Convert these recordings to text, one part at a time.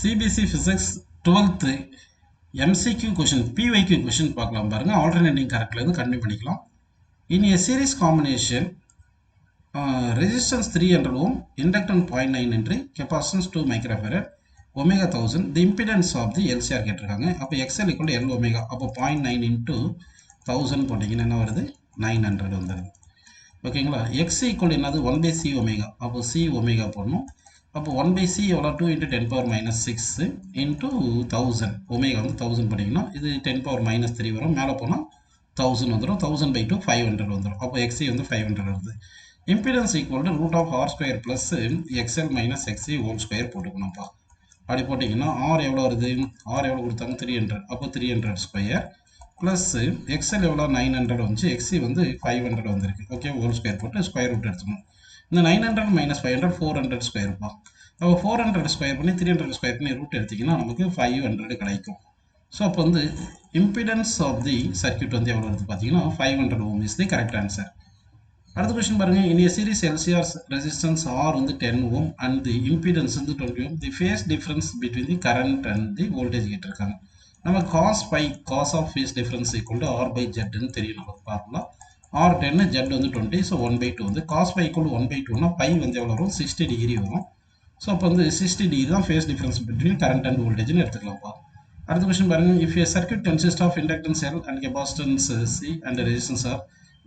CBSE physics 12th MCQ question PYQ question பார்க்கலாம் பாருங்க. Alternating கரெக்ட்ல இருந்து கண்டினியூ பண்ணிக்கலாம். In a series combination resistance 300 ohm, inductance 0.9 Henry, capacitance 2 microfarad, omega 1000, the impedance of the LCR கேட்டிருக்காங்க. அப்போ XL equal to L omega. அப்போ 0.9 into 1000 போட்டிங்கன்னா என்ன வருது? 900 வந்துடுது. ஓகேங்களா? X equal என்னது? 1 by C omega. அப்போ C omega போடணும். அப்போ 1 by C எவ்வளோ? 2 into 10 power minus 6 into 1000. Omega வந்து 1000 பண்ணிங்கன்னா இது 10 power minus 3 வரும். மேலே போனால் 1000 வந்துடும். 1000 by 2 500 வந்துடும். அப்போ XC வந்து 500 வருது. Impedance equal to root of R square plus XL minus XC whole square போட்டுக்கணும்ப்பா. அப்படி போட்டிங்கன்னா ஆர் எவ்வளோ வருது? ஆர் எவ்வளோ கொடுத்தாங்க? 300. அப்போ 300 ஸ்கொயர் ப்ளஸ் எக்ஸ்எல் எவ்வளோ? 900 வந்துச்சு. எக்ஸி வந்து 500 வந்திருக்கு. ஓகே, ஹோல் ஸ்கொயர் போட்டு ஸ்கொயர் ரூட் எடுத்துக்கணும். இந்த 900 மைனஸ் 500 400 ஸ்கொயர்ப்பா. அப்போ 400 ஸ்கொயர் பண்ணி 300 ஸ்கொயர் பண்ணி ரூட் எடுத்திங்கன்னா நமக்கு 500 கிடைக்கும். ஸோ அப்போ வந்து இம்பிடன்ஸ் ஆஃப் தி சர்க்யூட் வந்து எவ்வளோ வருது பார்த்தீங்கன்னா 500 ohm is the correct answer. அடுத்த கொஸ்டின் பாருங்க. In a series LCR resistance R வந்து 10 ohm அண்ட் தி இம்பிடன்ஸ் வந்து 20 ohm, the phase difference between the current and the voltage கேட்டிருக்காங்க. நம்ம cos phi cos of phase difference equal to R by ஜெட்னு தெரியும். நமக்கு பார்க்கலாம். R 10 jet வந்து 20. So 1/2 வந்து காஸ் பை ஈக்குவல் 1/2னா பை வந்து எவ்வளோ வரும்? 60 டிகிரி வரும். ஸோ அப்போ வந்து 60 டிகிரி தான் phase difference between current and வோல்டேஜ்னு எடுத்துக்கலாம்ப்பா. அடுத்த கொஸ்டின் பாருங்க. If a circuit consist of inductance L and capacitance C and resistance R,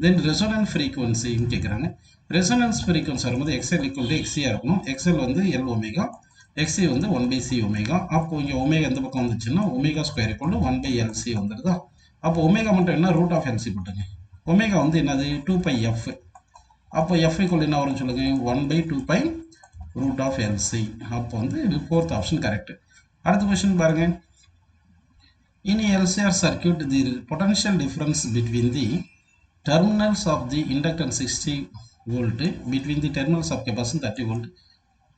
then resonant ஃப்ரீக்வன்சின்னு கேட்குறாங்க. ரெசோனன்ஸ் ஃப்ரீக்வன்சி வரும்போது XL ஈக்குவல் டு XC இருக்கணும். XL வந்து L ஒமேகா, XC வந்து 1 by C ஒமேகா. அப்போ இங்கே ஒமேகா எந்த பக்கம் வந்துச்சுன்னா omega square equal to 1 by LC வந்துடுதா? அப்போ ஒமேகா மட்டும் என்ன? ரூட் ஆஃப் LC போட்டுங்க. ஒமேகா வந்து என்னது? 2πf. அப்போ F ஈக்குவல் என்ன வரும்னு சொல்லுங்க? 1 by 2π ரூட் ஆஃப் LC. அப்போ வந்து ஃபோர்த் ஆப்ஷன் கரெக்ட். அடுத்த கொஸ்டின் பாருங்க. In a LCR circuit, the potential difference between the terminals of the inductance 60 volt, between the terminals of capacitance 30 volt,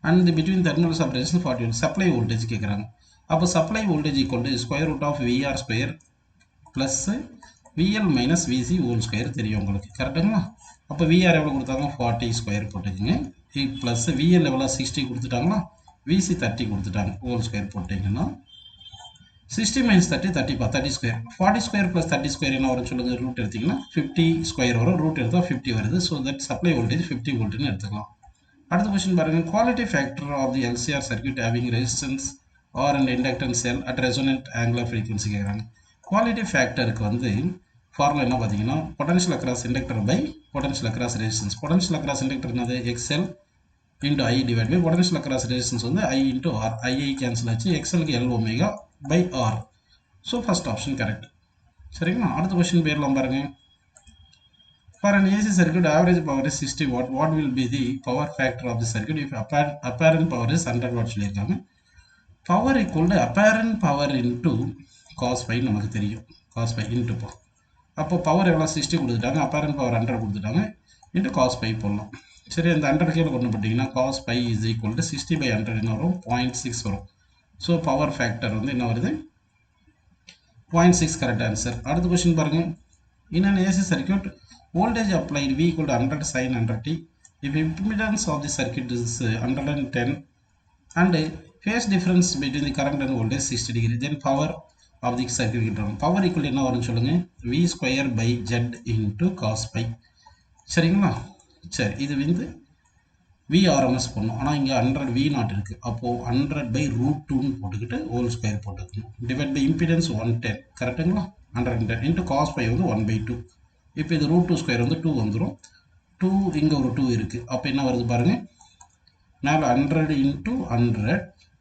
and between terminals of resistance 40 volt, supply voltage கேட்குறாங்க. அப்போ supply voltage equal to square root of VR square plus VL minus VC whole square தெரியும் உங்களுக்கு. கரெக்டுங்களா? அப்போ VR எவ்வளோ கொடுத்தாங்க? 40 square போட்டுக்கோங்க. Plus VL எவ்வளோ? 60 கொடுத்துட்டாங்களா? VC 30 கொடுத்துட்டாங்க. ஹோல் ஸ்கொயர் போட்டிங்கன்னா 60 minus 30 30 30 square. 40 square plus 30 square என்ன வரும் சொல்லுங்கள்? ரூட் எடுத்திங்கன்னா 50 ஸ்கொயர் வரும். ரூட் எடுத்தால் 50 வருது. ஸோ தட் சப்ளை வோல்டேஜ் 50 வோல்ட்னு எடுத்துக்கலாம். அடுத்த கொஸ்டின் பாருங்கள். Quality factor of the LCR circuit having resistance R and inductance L at resonant angular frequency கேட்குறாங்க. குவாலிட்டி ஃபேக்டருக்கு வந்து ஃபார்முலா என்ன பார்த்தீங்கன்னா potential across inductor by potential across resistance. Potential across inductor என்னது? XL into I divided by potential across resistance வந்து I into R. I cancel ஆச்சு. XL க்கு L omega by R. So first option correct. சரிங்களா? அடுத்த question பேர்லாம் பாருங்க. For an AC circuit, average power is 60 watt. What will be the power factor of the circuit if apparent power is 100 watt சொல்லியிருக்காங்க. Power equal to apparent power into cos phi நமக்கு தெரியும். Cos phi into போ. அப்போ power எவ்வளோ? 60 கொடுத்துட்டாங்க. apparent power 100 கொடுத்துட்டாங்க. into cos phi போடலாம். சரி, அந்த 100 கீழே கொண்டு போட்டிங்கன்னா cos pi is equal to 60 by 100 என்ன வரும்? 0.6 வரும். ஸோ பவர் ஃபேக்டர் வந்து என்ன வருது? 0.6 கரெக்ட் ஆன்சர். அடுத்த கொஸ்டின் பாருங்க. In an AC circuit, voltage applied V equal to 100 sin 100t. If impedance of the circuit is 110 and phase difference between the current and voltage 60 degree, then power of the circuit கிட்டோம். Power equal என்ன வரும்னு சொல்லுங்க? V square by Z into cos pi. சரிங்களா? சரி, இது வந்து VRMS பண்ணும். ஆனால் இங்கே 100 V0 இருக்குது. அப்போது 100 by root 2ன்னு போட்டுக்கிட்டு ஹோல் ஸ்கொயர் போட்டுக்கணும். Divide by impedance 110. கரெக்டுங்களா? 110 இன்ட்டு காஸ் பை வந்து 1/2. இப்போ இது ரூட் 2 ஸ்கொயர் வந்து 2 வந்துடும். 2 இங்கே ஒரு 2 இருக்குது. அப்போ என்ன வருது பாருங்கள்? மேலே 100 into 100,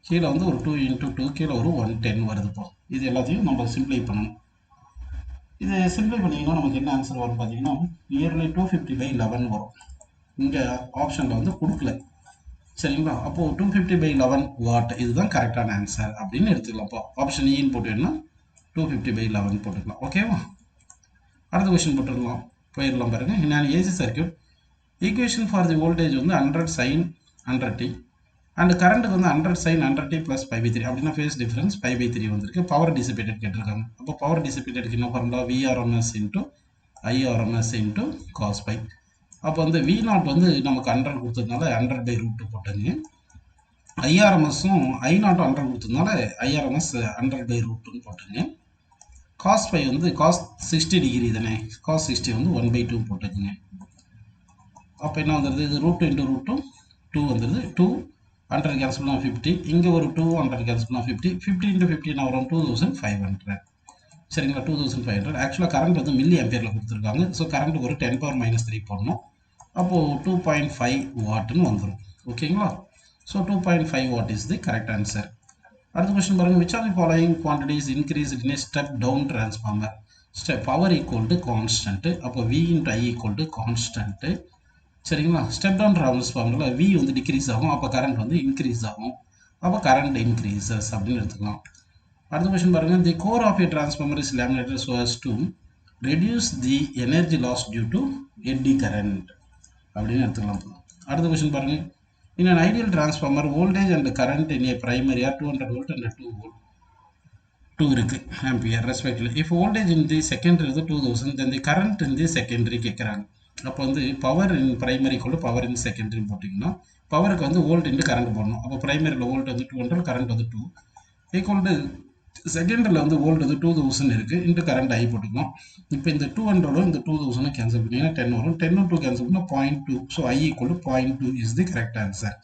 கீழே வந்து ஒரு 2 into 2, கீழே ஒரு 110 வருதுப்போ. இது எல்லாத்தையும் நம்ம சிம்ப்ளை பண்ணணும். இது சிம்ப்ளை பண்ணிங்கன்னா நமக்கு என்ன ஆன்சர் வரும் பார்த்தீங்கன்னா நியர்லி 250 by 11 வரும். இங்கே ஆப்ஷனில் வந்து கொடுக்கல. சரிங்களா? அப்போது 250 by 11 வாட் இதுதான் கரெக்டான ஆன்சர் அப்படின்னு எடுத்துக்கலாம்ப்பா. ஆப்ஷன் ஈன்னு போட்டுன்னா 250 by 11 போட்டுக்கலாம். ஓகேவா? அடுத்த கொஸ்டின் போட்டுடலாம். போயிடலாம் பாருங்கள். நான் AC circuit equation for the voltage வந்து 100 sin 100t அண்ட் கரண்ட்டுக்கு வந்து 100 sin 100t ப்ளஸ் 5/3 அப்படின்னா ஃபேஸ் டிஃபரன்ஸ் 5/3 வந்திருக்கு. பவர் டிசிபேட்டட் கேட்டிருக்காங்க. அப்போ பவர் டிசிபேட்டடுக்கு என்ன formula? VRMS into IRMS into cos pi. அப்போ வந்து V0 வந்து நமக்கு 100 கொடுத்ததுனால 100 by root 2 போட்டுங்க. ஐஆர்எம்எஸும் ஐநாட்டும் 100 கொடுத்ததுனால ஐஆர்எம்எஸ் 100/√2ன்னு போட்டுருங்க. காஸ் ஃபை வந்து காஸ் 60 டிகிரி தானே, காஸ் 60 வந்து 1/2 போட்டுக்குங்க. அப்போ என்ன வந்துடுது, இது ரூட் இன்ட்டு ரூட்டும் 2 வந்துடுது. 2 100 கேன்சல் பண்ணால் 50, இங்கே ஒரு 2 100 கேன்சல் பண்ணால் 50, 50 இன்ட்டு 50 என்ன வரும் 2500. சரிங்களா, 2500. ஆக்சுவலாக கரண்ட் வந்து மில்லி ஆம்பியரில் கொடுத்துருக்காங்க. ஸோ கரண்ட் ஒரு 10⁻³ போடணும். அப்போது 2.5 வாட்னு வந்துடும். ஓகேங்களா, so 2.5 what is the correct answer. அடுத்த கொஸ்டின் பாருங்க, which of the following quantities increased in a step down transformer? Step power equal to constant, அப்போ V into I equal to constant. சரிங்களா, step down டிரான்ஸ்ஃபார்மரில் V வந்து degrees ஆகும், அப்போ current வந்து increase ஆகும், அப்போ கரண்ட் இன்க்ரீசஸ் அப்படின்னு எடுத்துக்கலாம். அடுத்த கொஸ்டின் பாருங்க, the core of a transformer is laminated so as to reduce the energy loss due to eddy current அப்படின்னு எடுத்துக்கலாம். அடுத்த கொஸ்டின் பாருங்க, in an ideal transformer voltage and current in a primary are 200 volt and 2 இருக்கு ampere respectively. if voltage in the secondary is 2000 then the current in the secondary கேட்குறாங்க. அப்போ வந்து power in primary equal to power in secondary போட்டிங்கன்னா பவருக்கு வந்து volt into current போடணும். அப்போ பிரைமரியில் volt வந்து 200, current வந்து 2 ஈக்குவல் டு செகண்டரியில் வந்து வோல்ட் வந்து 2000 இருக்குது, இன்ட்டு கரண்ட் ஐ போட்டுக்கணும். இப்போ இந்த 200 இந்த 2000 கேன்சல் பண்ணிங்கன்னா 10 வரும், 10 2 கேன்சல் பண்ணால் 0.2. So I equal to 0.2 is the correct answer.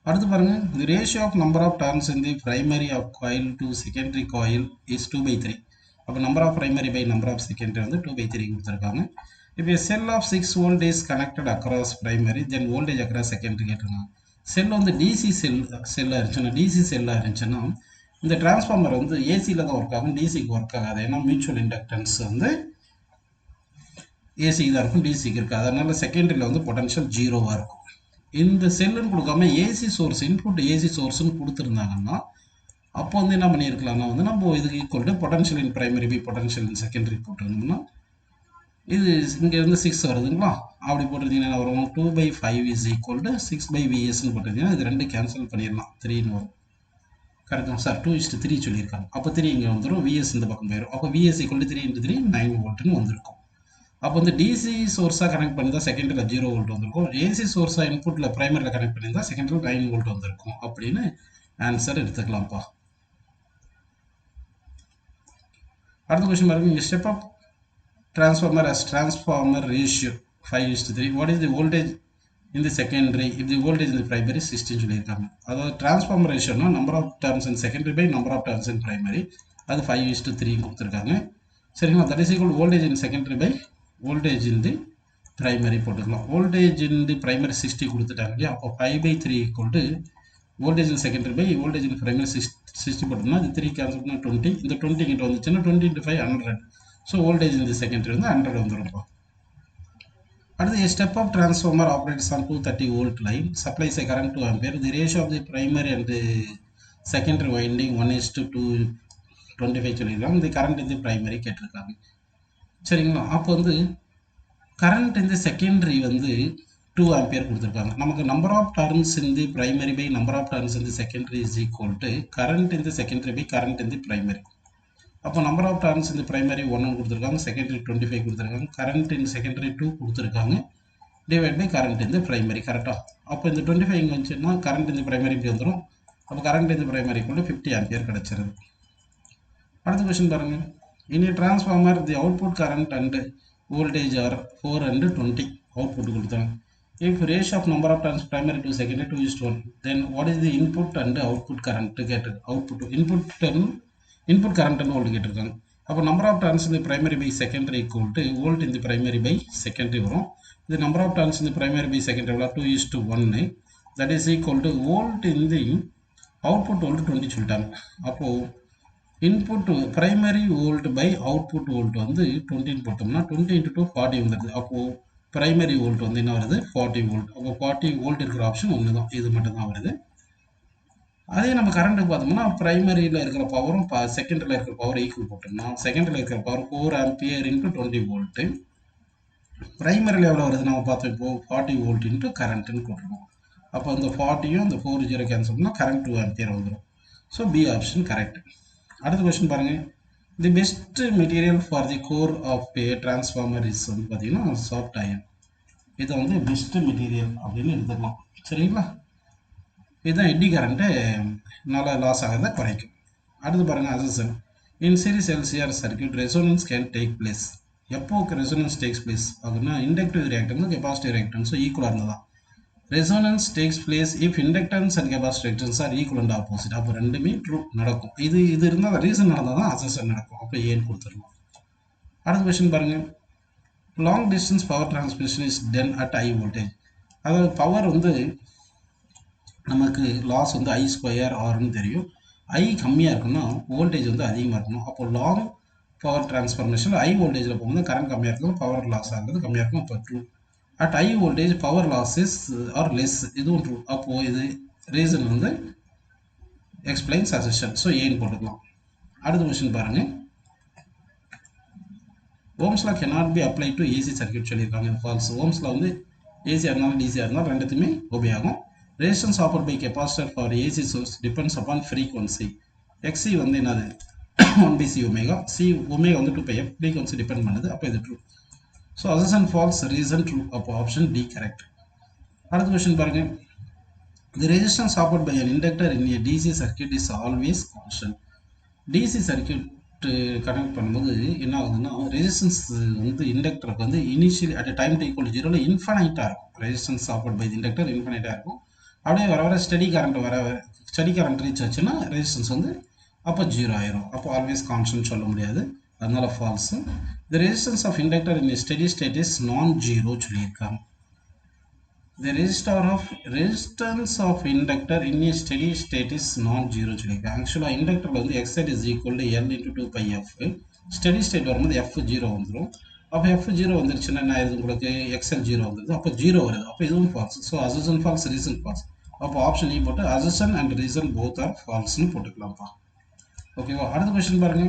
அடுத்து பாருங்க, the ratio of number of turns in the primary of coil to secondary coil is 2/3. அப்போ number of primary by number of secondary வந்து 2/3 கொடுத்துருக்காங்க. If a cell of 6 volt is connected across primary, then voltage across secondary கேட்டிருக்காங்க. செல் வந்து DC செல்லாக இருந்துச்சுன்னா, DC செல்லாக இருந்துச்சுன்னா இந்த டிரான்ஸ்ஃபார்மர் வந்து ஏசியில் தான் ஒர்க் ஆகும், டிசிக்கு ஒர்க் ஆகாது. ஏன்னா மியூச்சுவல் இண்டக்டன்ஸ் வந்து ஏசிக்கு தான் இருக்கும், டிசிக்கு இருக்காது. அதனால செகண்டரியில் வந்து பொட்டன்ஷியல் 0வாக இருக்கும். இந்த செல்லுன்னு கொடுக்காம ஏசி சோர்ஸ், இன்புட் ஏசி சோர்ஸ்ன்னு கொடுத்துருந்தாங்கன்னா அப்போ வந்து என்ன பண்ணியிருக்கலாம்னா வந்து நம்ம இதுக்கு equal to potential in primary by potential in secondary போட்டிருந்தோம்னா இது இங்கேருந்து 6 வருதுங்களா, அப்படி போட்டிருந்தீங்கன்னா வரும் 2/5 இஸ் ஈக்குவல் டு 6/Vsன்னு போட்டிருந்தீங்கன்னா இது ரெண்டு கேன்சல் பண்ணிடலாம், 3ன்னு வரும். கரெக்டாக சார், 2:3 சொல்லியிருக்காங்க. அப்போ 3 இங்கே வந்துடும், Vs இந்த பக்கம் போயிடும். அப்போ Vs ஈக்குவல் டு 3 × 3 9 வோல்ட்னு வந்திருக்கும். அப்போ வந்து டிசி சோர்ஸாக கனெக்ட் பண்ணி தான் செகண்டரியில் 0 வோல்ட் வந்திருக்கும், ஏசி சோர்ஸாக இன்புட்டில் பிரைமரியில் கனெக்ட் பண்ணி தான் செகண்டரியில் 9 வோல்ட் வந்திருக்கும் அப்படின்னு ஆன்சர் எடுத்துக்கலாம்ப்பா. அடுத்த கொஸ்டின் பாருங்க, இங்கே step up transformer as transformer ratio 5:3. What is the voltage in the secondary if the voltage in the primary 16 சொல்லியிருக்காங்க. அதாவது டிரான்ஸ்ஃபார்மர் ரேஷியோனா number of turns in secondary by number of turns in primary, அது 5:3 கொடுத்துருக்காங்க. சரிங்களா, that is equal voltage in secondary by voltage in the primary போட்டுக்கலாம். Voltage in the primary 60 கொடுத்துட்டாங்க இல்லையா, அப்போ 5/3 equal to voltage in secondary by voltage in primary 60 போட்டோம்னா இது 3 cancel பண்ணால் 20, இந்த 20 கிட்ட வந்துச்சுன்னா 20 × 5 100. ஸோ வோல்டேஜ் இந்த செகண்டரி வந்து 100 வந்துருப்பா. அடுத்து step up transformer operates on 230 volt line, supplies a current 2 ampere. The ratio of the primary and secondary winding 1:225 சொல்லியிருக்காங்க. இந்த கரண்ட் இந்த பிரைமரி கேட்டிருக்காங்க. சரிங்களா, அப்போ வந்து கரண்ட் இந்த செகண்டரி வந்து 2 ஆம்பியர் கொடுத்துருக்காங்க. நமக்கு number of turns in the primary by number of turns in the secondary is equal to current in the secondary by current in the primary. அப்போ நம்பர் ஆஃப் டர்ன்ஸ் இந்த primary 1 கொடுத்துருக்காங்க, secondary 25 கொடுத்துருக்காங்க, current இன் secondary 2 கொடுத்துருக்காங்க, divide by current இந்த primary. கரெக்டாக, அப்போ இந்த 25 இங்கே வந்துச்சுன்னா கரண்ட் இந்த பிரைமரி இப்படி வந்துடும். அப்போ கரண்ட் இந்த பிரைமரி கூட 50 ஆம்பியர் கிடச்சிருது. அடுத்த கொஸ்டின் பாருங்க, in a transformer the output current and voltage are 4 and 20 output கொடுத்தாங்க. If ratio of number of turns primary to secondary 2:1, then what is the input and output current get output input current and volt கேட்டிருக்காங்க. அப்போ number of turns இந்த primary by secondary equal to volt இந்த primary by secondary வரும். இது number of turns இந்த primary by secondary எவ்வளோ 2:1, that is equal to volt இந்த output volt 20 சொல்லிட்டாங்க. அப்போது input primary volt by output volt வந்து 20 போட்டோம்னா 20 × 2 40 வந்துடுது. அப்போது பிரைமரி வோல்ட் வந்து என்ன வருது 40 வோல்ட். அப்போ 40 வோல்ட் இருக்கிற ஆப்ஷன் ஒன்று தான், இது மட்டும் தான் வருது. அதே நம்ம கரண்ட்டுக்கு பார்த்தோம்னா பிரைமரியில் இருக்கிற பவரும் செகண்டரியில் இருக்கிற பவர் ஈக்குவல் போட்டோம்னா செகண்டரியில் இருக்கிற பவர் 4 ஆம்பியர் × 20 வோல்ட்டு, பிரைமரியில் எவ்வளோ வருது நம்ம பார்த்தோம் இப்போ 40 வோல்ட் × கரண்ட்டுன்னு போட்டுருவோம். அப்போ இந்த 40யும் இந்த 4 0 கேன்சல் பண்ணால் கரண்ட் 2 ஆம்பியர் வந்துடும். So B option correct. அடுத்த கொஸ்டின் பாருங்கள், the best material for the core of a transformer is வந்து பார்த்தீங்கன்னா சாஃப்ட் அயன். இதை வந்து பெஸ்ட் மெட்டீரியல் அப்படின்னு எடுத்துக்கலாம். சரிங்களா, இதுதான் எட்டி கரண்ட்டு நல்லா லாஸ் ஆகிறத குறைக்கும். அடுத்து பாருங்கள் assertion. In series LCR circuit resonance can take place. எப்போ ரெசோனன்ஸ் டேக்ஸ் பிளேஸ் அப்படின்னா இண்டக்டிவ் ரியாக்டன்ஸும் கெப்பாசிட்டிவ் ரியாக்டன்ஸும் ஈக்குவலாக இருந்ததான். Resonance takes place if inductance and capacitive reactance are equal and opposite. அப்போ ரெண்டுமே ட்ரூ நடக்கும். இது இருந்தால் ரீசன் நடந்தால் தான் அசசன் நடக்கும். அப்போ ஏன்னு கொடுத்துடலாம். அடுத்த கொஸ்டின் பாருங்கள். Long distance power transmission is done at high voltage. அதாவது பவர் வந்து நமக்கு லாஸ் வந்து ஐ ஸ்கொயர் ஆர்னு தெரியும். ஐ கம்மியாக இருக்குன்னா வோல்டேஜ் வந்து அதிகமாக இருக்கணும். அப்போ லாங் பவர் டிரான்ஸ்ஃபர்மேஷன் ஹை வோல்டேஜில் போகும்போது கரண்ட் கம்மியாக இருக்கும், பவர் லாஸ் ஆகிறது கம்மியாக இருக்கும். அப்போ true. At high voltage power losses are less, இதுவும் ட்ரூ. அப்போது இது ரீசன் வந்து எக்ஸ்பிளைன்ஸ் அசெஷன். ஸோ ஏன்னு போட்டுக்கலாம். அடுத்த கொஸ்டின் பாருங்கள். Ohm's law cannot be applied to AC circuit சொல்லியிருக்காங்க. இது ஃபால்ஸ். ஓம்ஸ் லா வந்து ஏசியாக இருந்தாலும் டிசியாக இருந்தாலும் ரெண்டுத்துமே ஒபே ஆகும். Resistance offered by capacitor for AC source depends upon frequency. XC வந்து என்னது 1/c ஒமேகா, சி ஒமேகா வந்து 2πf, ஃப்ரீக்வன்சி டிபெண்ட் பண்ணுது. அப்போ இது true. So assertion false, reason true. அப்போ ஆப்ஷன் டி கரெக்ட். அடுத்த கொஸ்டின் பாருங்கள். The resistance offered by an inductor in a DC circuit is always constant. DC circuit connect பண்ணும்போது என்ன ஆகுதுன்னா ரெசிஸ்டன்ஸ் வந்து இண்டக்டருக்கு வந்து இனிஷியலி அட் டைம் ஈக்குவல் 0ல இன்ஃபனைட்டாக இருக்கும். ரெசிஸ்டன்ஸ் ஆஃபர்ட் பை இண்டக்டர் இன்ஃபனைட்டாக இருக்கும். அப்படியே வர ஸ்டடி கரண்ட் ரீச் ஆச்சுன்னா ரெசிஸ்டன்ஸ் வந்து அப்போ 0 ஆயிரும். அப்போ ஆல்வேஸ் கான்ஸ்டன்ட் சொல்ல முடியாது, அதனால false. The resistance of inductor in steady state is non zero சொல்லியிருக்காங்க. The resistance of inductor in a steady state is non-zero சொல்லியிருக்காங்க. ஆக்சுவலாக இண்டக்டரில் வந்து XL is equal to L into 2πf. Steady state வரும்போது F 0 வந்துடும். அப்போ F 0 வந்துருச்சுன்னா என்ன ஆயிடுது உங்களுக்கு, XL 0 வந்துடுது. அப்போ 0 வருது. அப்போ இதுவும் false. So assertion false, reason false. அப்போ ஆப்ஷன் இ போட்டு assertion and reason both are ஃபால்ஸ்னு போட்டுக்கலாம்ப்பா. ஓகேவா. அடுத்த கொஸ்டின் பாருங்க.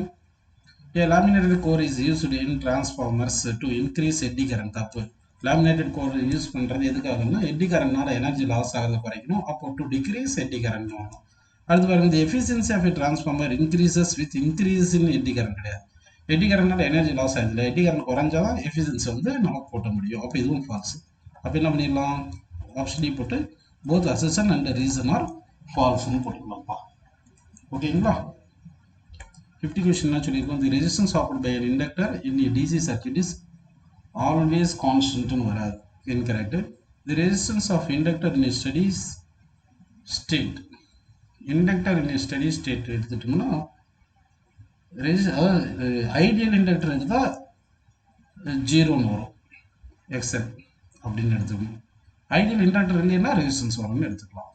A laminated core is used in transformers to increase eddy current. தப்பு. லேமினேட்டட் கோர் யூஸ் பண்ணுறது எதுக்காகன்னா எட்டி கரண்ட்னால எனர்ஜி லாஸ் ஆகிறத குறைக்கணும். அப்போ டு டிக்ரீஸ் எட்டி கரண்ட் ஆகும். அடுத்து பாருங்க. இந்த efficiency of a transformer increases with increase in eddy current கிடையாது. எட்டி கரண்ட்னால எனர்ஜி லாஸ் ஆகுது இல்லை, எட்டி கரண்ட் குறைஞ்சாதான் எஃபிஷியன்சி வந்து நமக்கு போட்ட முடியும். அப்போ இதுவும் ஃபால்ஸ். அப்போ என்ன பண்ணிடலாம், ஆப்ஷன் டி போட்டு both assertion and reason are ஃபால்ஸ்னு போட்டுக்கலாம்ப்பா. ஓகேங்களா. 50 கொஸ்டின் என்ன சொல்லியிருக்கோம். The resistance offered by an inductor in a DC circuit is always constant னு வராது. incorrect. The resistance of inductor in a steady state, inductor in a steady state எடுத்துட்டோம்னா ideal inductor எடுத்தால் 0ன்னு வரும், XL அப்படின்னு எடுத்துக்கணும். Ideal inductor இல்லைன்னா resistance வரும்னு எடுத்துக்கலாம்.